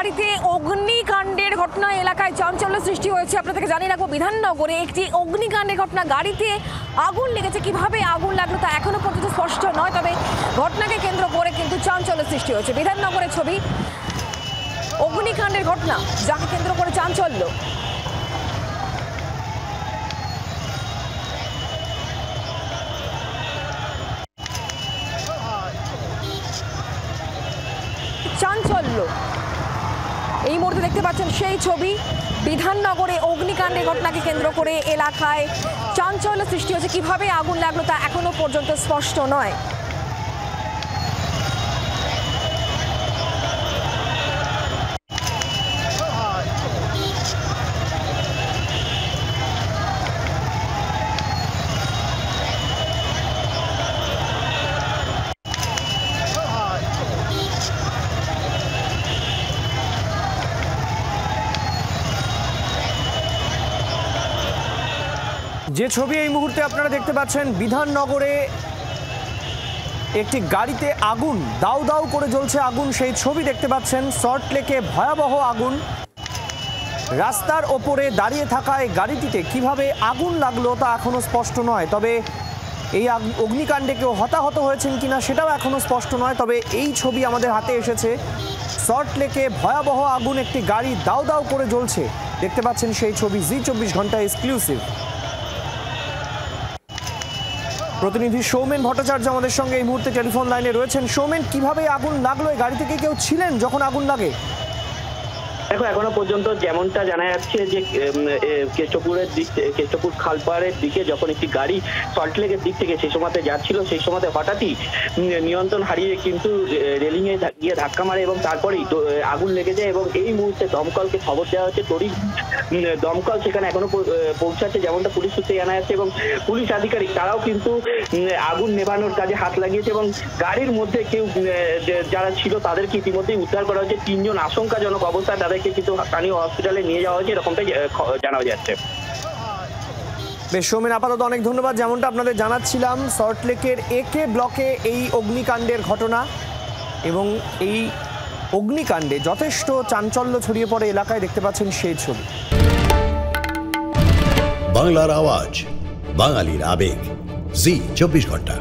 গাড়িতে অগ্নিকাণ্ডের ঘটনায় এলাকায় চাঞ্চল্য সৃষ্টি হয়েছে। আপনাদেরকে জানিয়ে রাখবো, বিধাননগরে একটি অগ্নিকাণ্ডের ঘটনা। গাড়িতে আগুন লেগেছে, কিভাবে আগুন লাগলো তা এখনো পর্যন্ত স্পষ্ট নয়, তবে ঘটনাকে কেন্দ্র করে কিন্তু চাঞ্চল্য সৃষ্টি হয়েছে। বিধাননগরের ছবি, অগ্নিকাণ্ডের ঘটনা, যাকে কেন্দ্র করে চাঞ্চল্য। চাঞ্চল্য এই মুহূর্তে দেখতে পাচ্ছেন সেই ছবি। বিধাননগরে অগ্নিকাণ্ডের ঘটনাকে কেন্দ্র করে এলাকায় চাঞ্চল্য সৃষ্টি হয়েছে। কিভাবে আগুন লাগলো তা এখনো পর্যন্ত স্পষ্ট নয়। যে ছবি এই মুহূর্তে আপনারা দেখতে পাচ্ছেন, বিধাননগরে একটি গাড়িতে আগুন, দাউ দাউ করে জ্বলছে আগুন, সেই ছবি দেখতে পাচ্ছেন। সল্টলেকে ভয়াবহ আগুন। রাস্তার ওপরে দাঁড়িয়ে থাকা এই গাড়িটিতে কিভাবে আগুন লাগলো তা এখনো স্পষ্ট নয়, তবে এই অগ্নিকাণ্ডে কেউ হতাহত হয়েছেন কিনা সেটাও এখনো স্পষ্ট নয়। তবে এই ছবি আমাদের হাতে এসেছে। সল্টলেকে ভয়াবহ আগুন, একটি গাড়ি দাউ দাউ করে জ্বলছে, দেখতে পাচ্ছেন সেই ছবি। জি24 ঘন্টা এক্সক্লুসিভ প্রতিনিধি সৌমেন ভট্টাচার্য আমাদের সঙ্গে এই মুহূর্তে টেলিফোন লাইনে রয়েছেন। সৌমেন, কিভাবে আগুন লাগলো? এই গাড়ি থেকে কেউ ছিলেন যখন আগুন লাগে? দেখো, এখনো পর্যন্ত যেমনটা জানা যাচ্ছে যে কেষ্টপুর খালপাড়ের দিকে যখন একটি গাড়ি সল্টলেকের দিক থেকে সেই সময়তে যাচ্ছিল, সেই সময়তে হঠাৎই নিয়ন্ত্রণ হারিয়ে কিন্তু রেলিংয়ে গিয়ে ধাক্কা মারে এবং তারপরেই আগুন লেগে যায়। এবং এই মুহূর্তে দমকলকে খবর দেওয়া হচ্ছে। তড়িৎ দমকল সেখানে এখনো পৌঁছাচ্ছে, যেমনটা পুলিশ সূত্রে জানা যাচ্ছে। এবং পুলিশ আধিকারিক তারাও কিন্তু আগুন নেভানোর কাজে হাত লাগিয়েছে এবং গাড়ির মধ্যে কেউ যারা ছিল তাদেরকে ইতিমধ্যেই উদ্ধার করা হয়েছে। 3 জন আশঙ্কাজনক অবস্থায় তাদেরকে কিন্তু স্থানীয় হসপিটালে নিয়ে যাওয়া হয়েছে, এরকমটাই জানা যাচ্ছে। বেশ সৌমেন, আপাতত অনেক ধন্যবাদ। যেমনটা আপনাদের জানাচ্ছিলাম, সল্টলেকের একে ব্লকে এই অগ্নিকাণ্ডের ঘটনা, এবং এই অগ্নিকাণ্ডে যথেষ্ট চাঞ্চল্য ছড়িয়ে পড়ে এলাকায়, দেখতে পাচ্ছেন সেই ছবি। বাংলার আওয়াজ, বাঙালির আবেগ, জি24 ঘন্টা।